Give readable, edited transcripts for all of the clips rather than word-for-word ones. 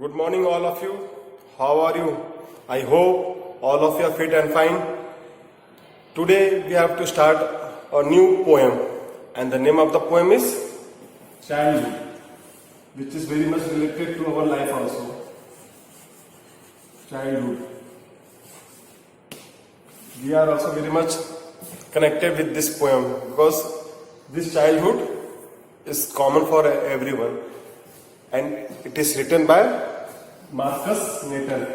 Good morning, all of you. How are you? I hope all of you are fit and fine. Today we have to start a new poem, and the name of the poem is Childhood, which is very much related to our life also. Childhood. We are also very much connected with this poem because this childhood is common for everyone, and it is written by Marcus Nathan.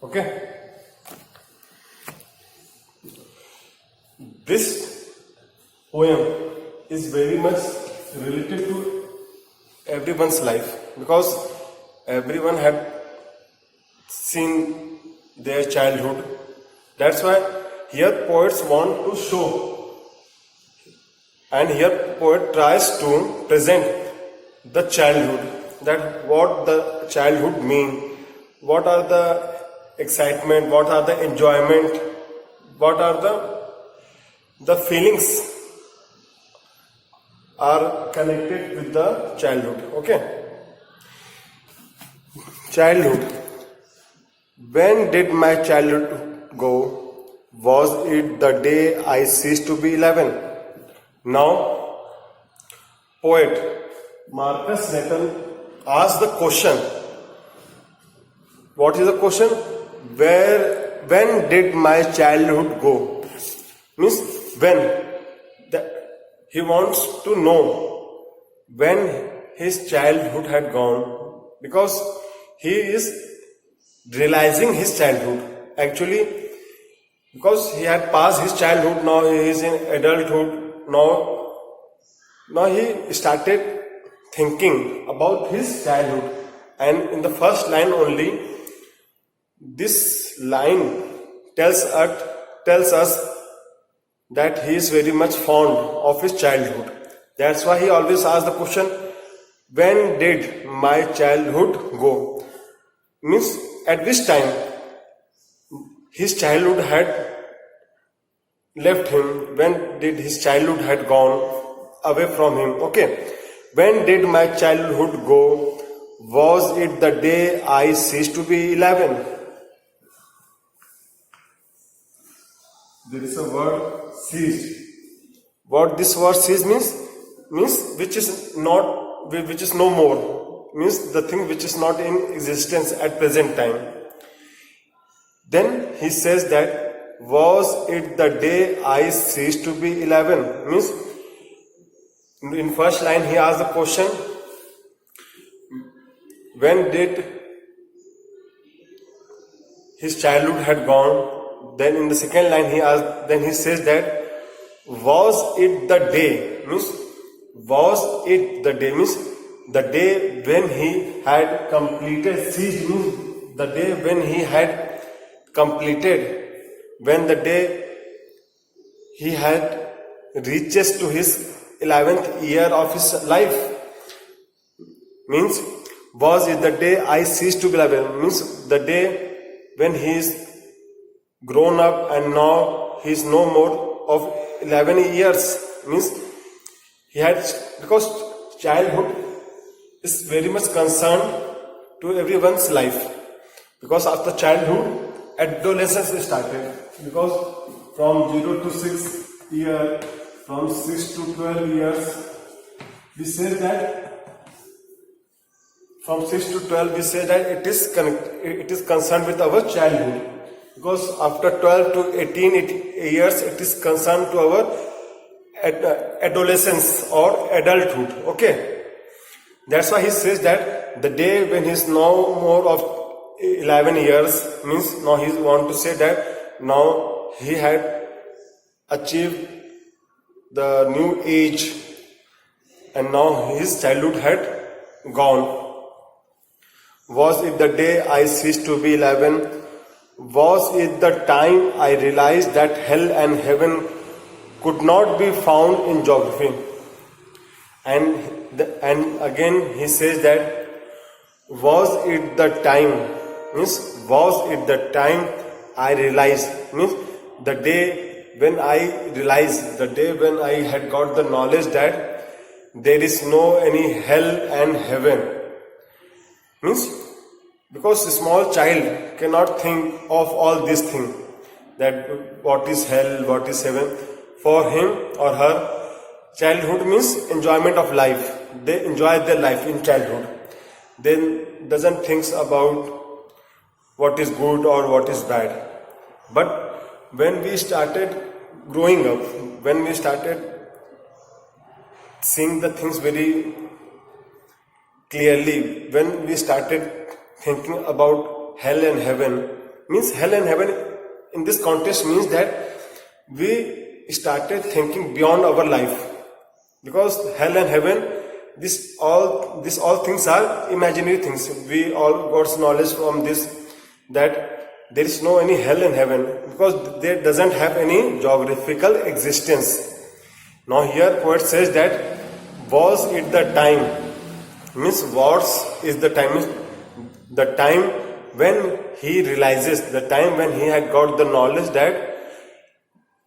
Okay. This poem is very much related to everyone's life because everyone had seen their childhood. That's why here poets want to show, and here poet tries to present the childhood, that what the childhood mean, what are the excitement, what are the enjoyment, what are the feelings are connected with the childhood. Okay. Childhood. When did my childhood go? Was it the day I ceased to be 11? Now, poet Marcus Nathan asked the question. What is the question? When did my childhood go? Means when. He wants to know when his childhood had gone, because he is realizing his childhood. Actually, because he had passed his childhood, now he is in adulthood. Now he started thinking about his childhood, and in the first line only, this line tells us that he is very much fond of his childhood. That's why he always asks the question, when did my childhood go? Means at which time his childhood had left him, when did his childhood had gone away from him. Okay. When did my childhood go? Was it the day I ceased to be 11? There is a word ceased. What this word ceased means which is no more, means the thing which is not in existence at present time. Then he says that was it the day I ceased to be 11? Means in first line he asked the question, when did his childhood had gone? Then in the second line he says that was it the day? Means was it the day? Means the day when he had completed. Ceased means the day when he had completed, when the day he had reaches to his 11th year of his life. Means was it the day I ceased to be 11? Means the day when he is grown up and now he is no more of 11 years. Means he had, because childhood is very much concerned to everyone's life, because after childhood adolescence started, because from 0 to 6 year, from 6 to 12 years, we say that from 6 to 12 we say that it is concerned with our childhood, because after 12 to 18 years it is concerned to our adolescence or adulthood. Okay. That's why he says that the day when he is no more of 11 years, means now he want to say that now he had achieved the new age and now his childhood had gone. Was it the day I ceased to be 11? Was it the time I realized that hell and heaven could not be found in geography? And again he says that was it the time, means was it the time I realized, means the day when I realized, the day when I had got the knowledge that there is no any hell and heaven. Means because a small child cannot think of all these things, that what is hell, what is heaven. For him or her, childhood means enjoyment of life. They enjoy their life in childhood. They doesn't think about what is good or what is bad. But when we started growing up, when we started seeing the things very clearly, when we started thinking about hell and heaven, means hell and heaven in this context means that we started thinking beyond our life. Because hell and heaven, this all things are imaginary things. We all got knowledge from this that there is no any hell and heaven, because there doesn't have any geographical existence. Now here poet says that was it the time, means was is the time, means the time when he realizes, the time when he had got the knowledge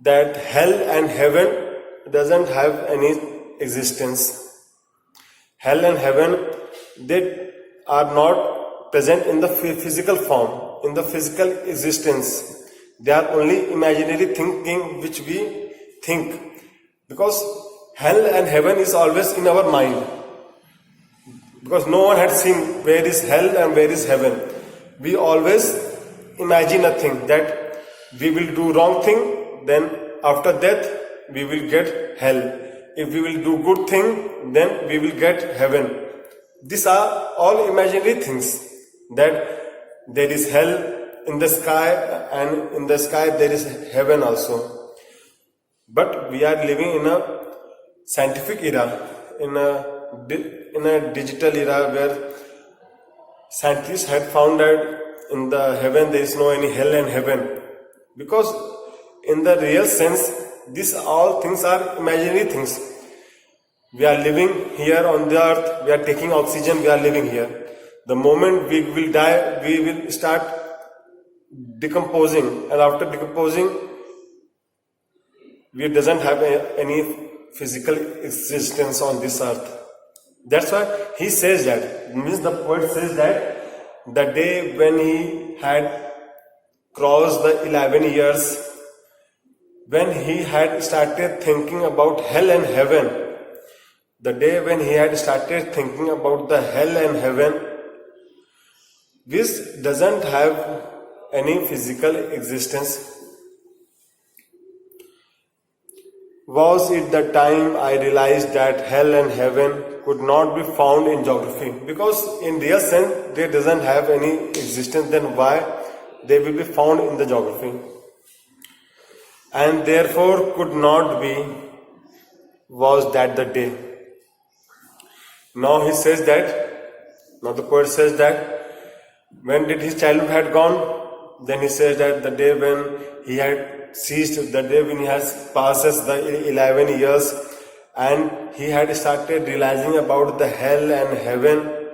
that hell and heaven doesn't have any existence. Hell and heaven, they are not present in the physical form, in the physical existence. They are only imaginary thinking which we think. Because hell and heaven is always in our mind. Because no one had seen where is hell and where is heaven. We always imagine a thing that we will do wrong thing, then after death we will get hell. If we will do good thing, then we will get heaven. These are all imaginary things, that there is hell in the sky, and in the sky there is heaven also. But we are living in a scientific era, in a digital era, where scientists had found that in the heaven there is no any hell and heaven. Because in the real sense, these all things are imaginary things. We are living here on the earth, we are taking oxygen, we are living here. The moment we will die, we will start decomposing, and after decomposing, we doesn't have any physical existence on this earth. That's why he says that, means the poet says that the day when he had crossed the 11 years, when he had started thinking about hell and heaven, the day when he had started thinking about the hell and heaven, which doesn't have any physical existence, was it the time I realized that hell and heaven could not be found in geography. Because in real sense, they doesn't have any existence, then why they will be found in the geography? And therefore could not be, was that the day. Now he says that, now the poet says that, when did his childhood had gone? Then he says that the day when he had ceased, the day when he has passes the 11 years, and he had started realizing about the hell and heaven,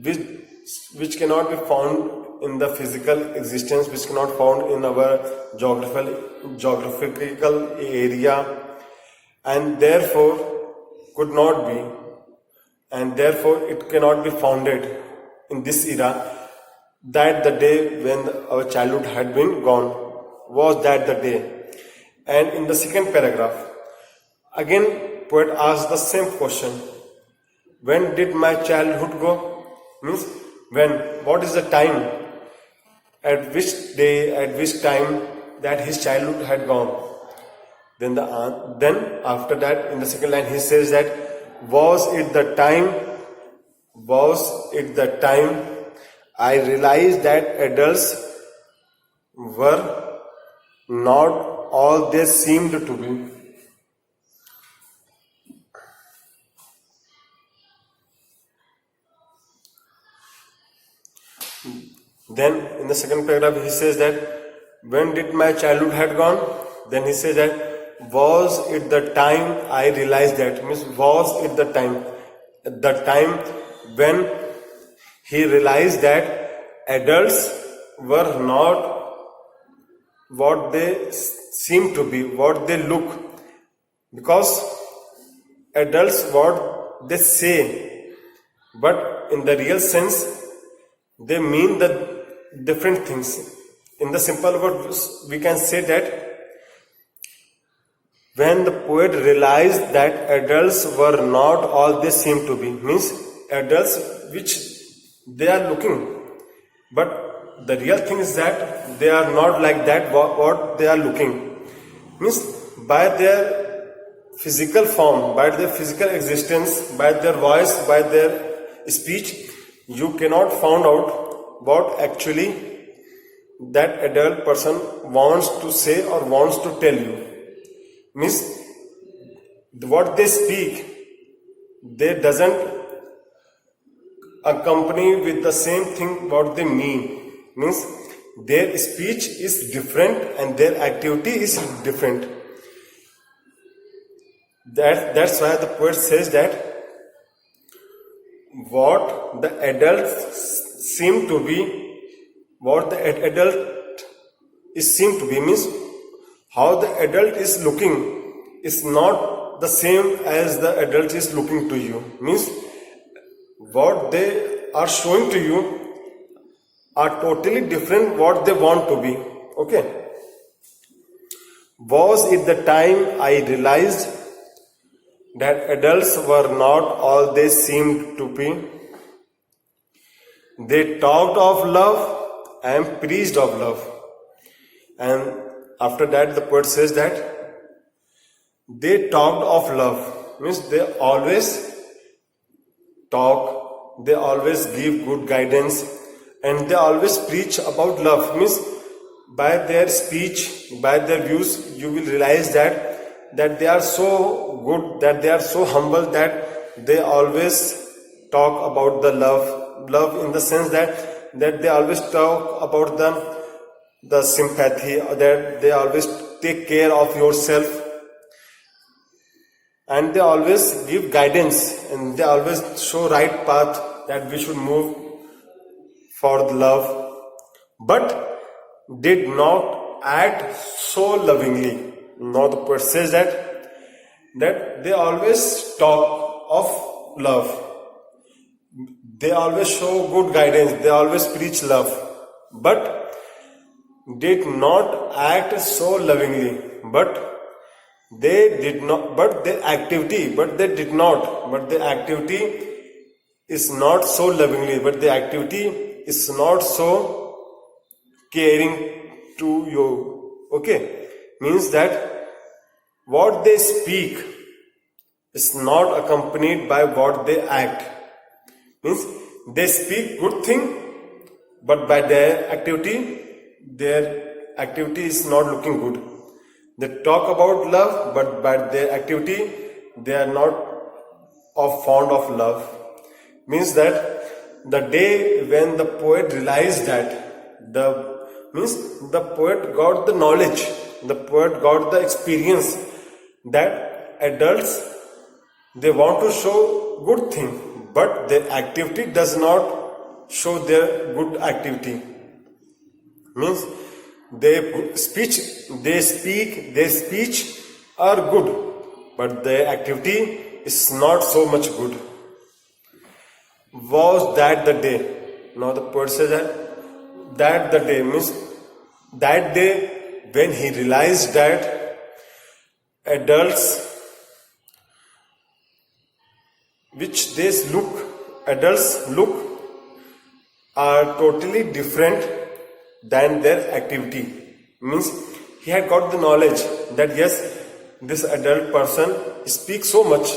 which cannot be found in the physical existence, which cannot found in our geographical area, and therefore could not be, and therefore it cannot be founded in this era, that the day when our childhood had been gone, was that the day. And in the second paragraph, again poet asks the same question. When did my childhood go? Means when, what is the time, at which day, at which time that his childhood had gone? Then after that, in the second line, he says that, was it the time I realized that adults were not all they seemed to be. Then in the second paragraph he says that, when did my childhood had gone? Then he says that, was it the time I realized that, means was it the time when he realized that adults were not what they seem to be, what they look, because adults what they say, but in the real sense they mean the different things. In the simple words we can say that when the poet realized that adults were not all they seem to be, means adults which they are looking, but the real thing is that they are not like that what they are looking, means by their physical form, by their physical existence, by their voice, by their speech, you cannot find out what actually that adult person wants to say or wants to tell you. Means what they speak, they doesn't accompany with the same thing what they mean. Means their speech is different and their activity is different. That's why the poet says that what the adults seem to be, what the adult is seem to be, means how the adult is looking is not the same as the adult is looking to you. Means what they are showing to you are totally different what they want to be. Okay. Was it the time I realized that adults were not all they seemed to be? They talked of love and preached of love. And after that the poet says that they talked of love, means they always talk, they always give good guidance, and they always preach about love. Means by their speech, by their views, you will realize that they are so good, that they are so humble, that they always talk about the love in the sense that they always talk about the sympathy, that they always take care of yourself, and they always give guidance, and they always show right path that we should move for the love, but did not act so lovingly. Now the poet says that they always talk of love, they always show good guidance, they always preach love, but did not act so lovingly. But they did not, but the activity is not so lovingly, but the activity is not so caring to you. Okay, means that what they speak is not accompanied by what they act. Means they speak good thing, but by their activity is not looking good. They talk about love, but by their activity they are not fond of love. Means that the day when the poet realized that the poet got the knowledge, the poet got the experience that adults, they want to show good thing, but their activity does not show their good activity. Means their speech are good, but their activity is not so much good. Was that the day? Now the poet says that the day, means that day when he realized that adults look are totally different than their activity. Means he had got the knowledge that yes, this adult person speaks so much,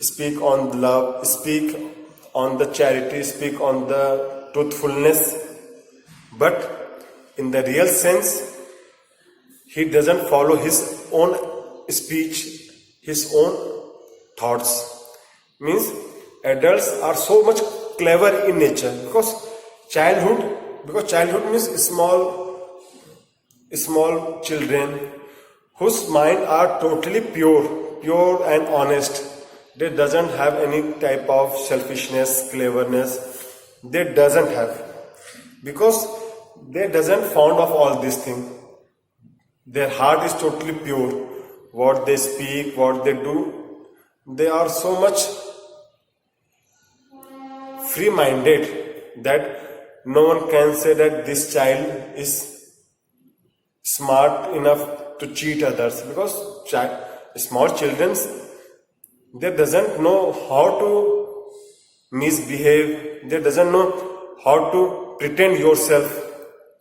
speak on love, speak on the charity, speak on the truthfulness, but in the real sense he doesn't follow his own speech, his own thoughts. Means adults are so much clever in nature, because childhood means small children whose mind are totally pure and honest. They doesn't have any type of selfishness, cleverness. They doesn't have, because they doesn't fond of all these things. Their heart is totally pure. What they speak, what they do, they are so much free-minded that no one can say that this child is smart enough to cheat others, because small children, they doesn't know how to misbehave, they doesn't know how to pretend yourself,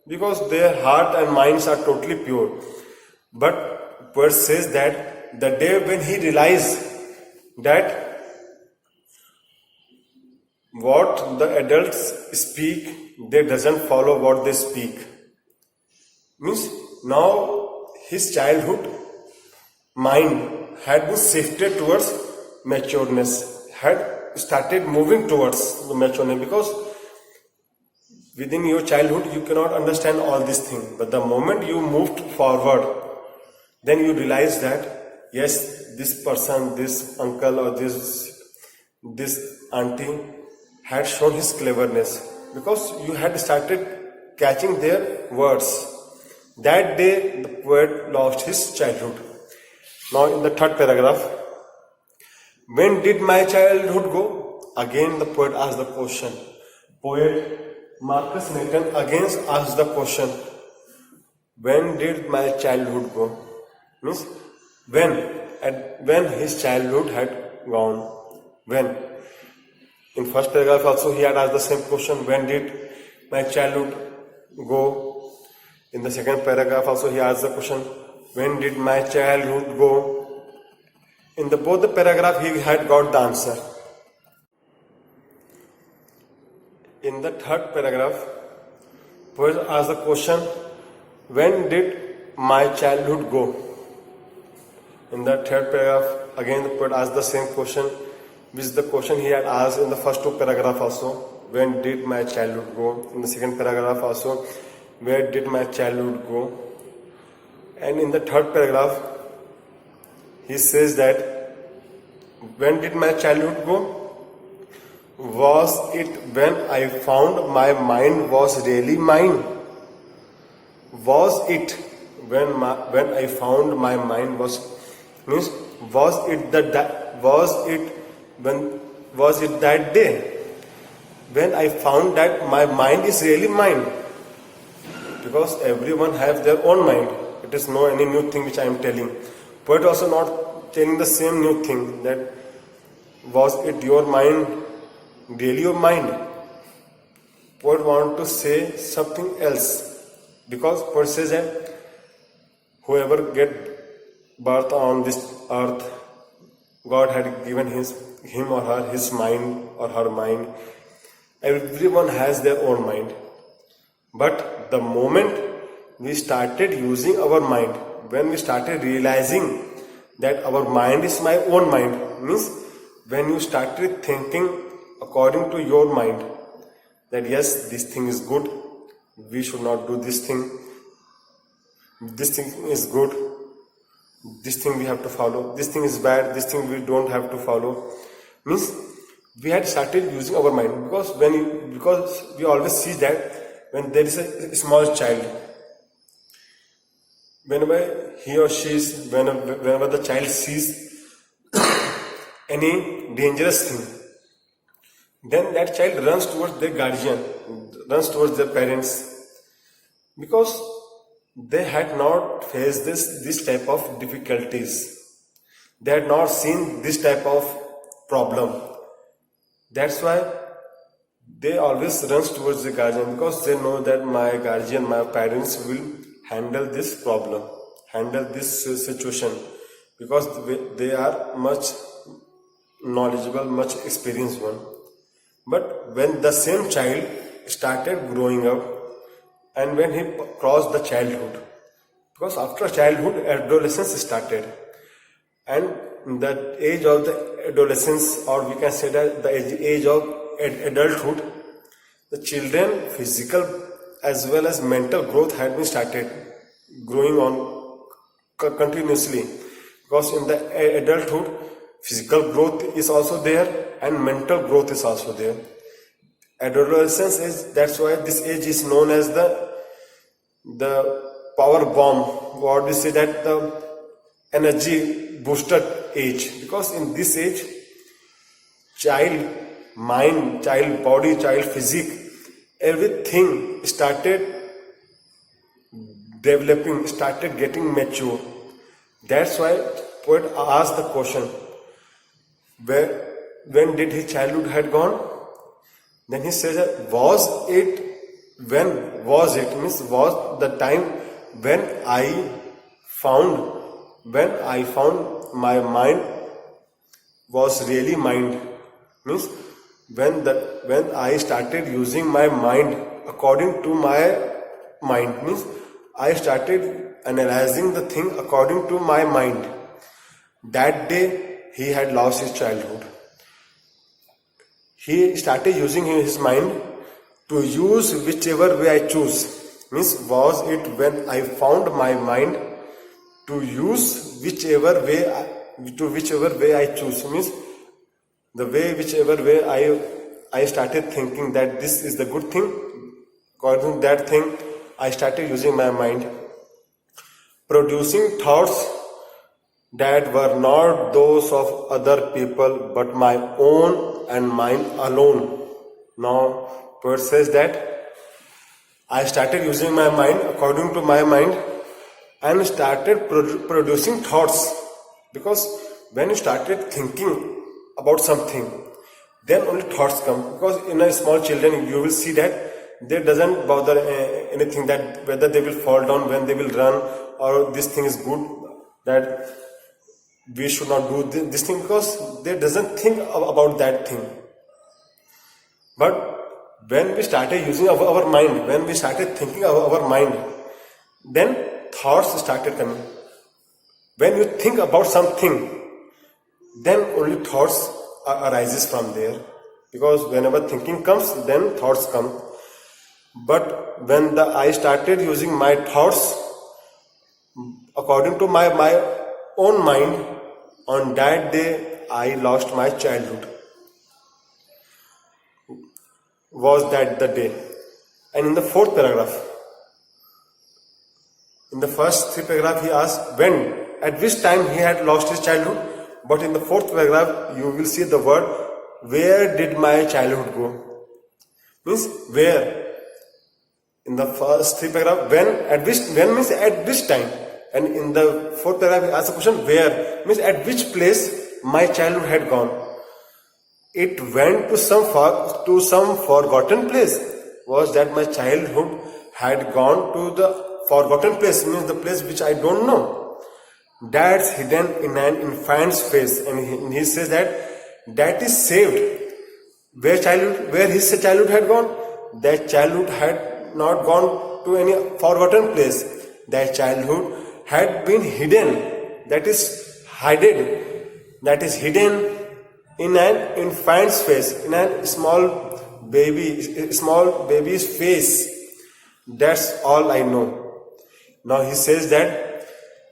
because their heart and minds are totally pure. But poet says that the day when he realized that what the adults speak, they doesn't follow what they speak, means now his childhood mind had been shifted towards matureness, had started moving towards the matureness, because within your childhood you cannot understand all these things, but the moment you moved forward, then you realize that yes, this person, this uncle or this auntie had shown his cleverness, because you had started catching their words. That day the poet lost his childhood. Now in the third paragraph, when did my childhood go? Again the poet asked the question. Poet Marcus Nathan again asked the question, when did my childhood go? Means when his childhood had gone. When? In first paragraph also he had asked the same question, when did my childhood go? In the second paragraph also he asked the question, when did my childhood go? In both the paragraph he had got the answer. In the third paragraph, poet asked the question, when did my childhood go? In the third paragraph, again the poet asked the same question, which is the question he had asked in the first two paragraphs also. When did my childhood go? In the second paragraph also, where did my childhood go? And in the third paragraph, he says that, when did my childhood go? Was it when I found my mind was really mine? Was it when I found my mind was, means was it that day when I found that my mind is really mine? Because everyone have their own mind. It is no any new thing which I am telling. Poet also not telling the same new thing, that was it your mind, really your mind? Poet want to say something else, because poet says that whoever get birth on this earth, God had given him or her his mind or her mind. Everyone has their own mind. But the moment we started using our mind, when we started realizing that our mind is my own mind, means when you started thinking according to your mind, that yes, this thing is good, we should not do this thing is good, this thing we have to follow, this thing is bad, this thing we don't have to follow, means we had started using our mind. Because we always see that when there is a small child, whenever the child sees any dangerous thing, then that child runs towards their guardian, runs towards their parents, because they had not faced this type of difficulties. They had not seen this type of problem. That's why they always runs towards the guardian, because they know that my guardian, my parents will handle this problem, handle this situation, because they are much knowledgeable, much experienced one. But when the same child started growing up, and when he crossed the childhood, because after childhood adolescence started, and the age of the adolescence, or we can say that the age of adulthood, the children physical as well as mental growth had been started. growing on continuously, because in the adulthood physical growth is also there and mental growth is also there. Adolescence is, that's why this age is known as the power bomb, what we say, that the energy boosted age, because in this age child mind, child body, child physique, everything started developing, started getting mature. That's why poet asked the question, where, when did his childhood had gone? Then he says that was it, when was it, means was the time when I found my mind was really mind, means when I started using my mind according to my mind, means I started analyzing the thing according to my mind. That day he had lost his childhood. He started using his mind to use whichever way I choose. Means was it when I found my mind to use whichever way I choose. Means the way, whichever way I started thinking that this is the good thing, according to that thing I started using my mind, producing thoughts that were not those of other people but my own and mine alone. Now poet says that I started using my mind according to my mind and started producing thoughts, because when you started thinking about something, then only thoughts come. Because in a small children you will see that they doesn't bother anything, that whether they will fall down, when they will run, or this thing is good, that we should not do this thing, because they doesn't think about that thing. But when we started using our mind, when we started thinking of our mind, then thoughts started coming. When you think about something, then only thoughts arises from there, because whenever thinking comes, then thoughts come. But when I started using my thoughts according to my own mind, on that day I lost my childhood. Was that the day? And in the fourth paragraph, in the first three paragraphs he asked when, at which time he had lost his childhood, but in the fourth paragraph you will see the word, where did my childhood go? Means where. In the first three paragraphs, when means at which time, and in the fourth paragraph he asked the question, where, means at which place my childhood had gone. It went to some forgotten place. Was that my childhood had gone to the forgotten place, means the place which I don't know. That's hidden in an infant's face, and he says that is saved. Where his childhood had gone? That childhood had not gone to any forgotten place. That childhood had been hidden, that is hidden in an infant's face, in a small baby's face. That's all I know. Now he says that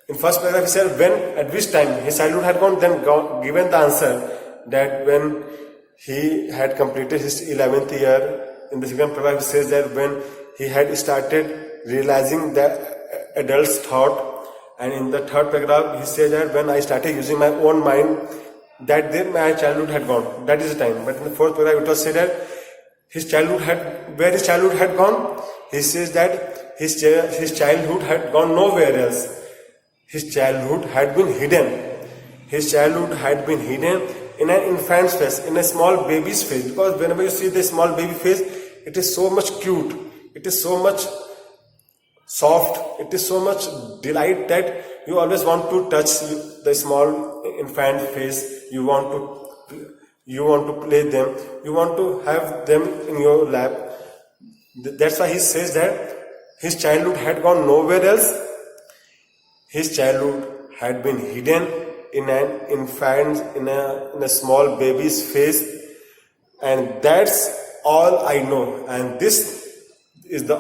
in first paragraph he said when, at which time his childhood had gone, then given the answer that when he had completed his 11th year. In the second paragraph he says that when he had started realizing the adult's thought. And in the third paragraph he says that when I started using my own mind, that day my childhood had gone. That is the time. But in the fourth paragraph it was said that where his childhood had gone, he says that his childhood had gone nowhere else. His childhood had been hidden. His childhood had been hidden in an infant's face, in a small baby's face. Because whenever you see the small baby face, it is so much cute, it is so much soft, it is so much delight that you always want to touch the small infant face. You want to play them, you want to have them in your lap. That's why he says that his childhood had gone nowhere else. His childhood had been hidden in an infant, in a small baby's face, and that's all I know. And this is the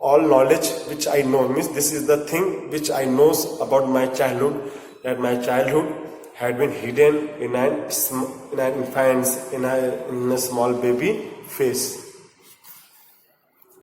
all knowledge which I know, means this is the thing which I knows about my childhood, that my childhood had been hidden in an infant's, in a small baby face.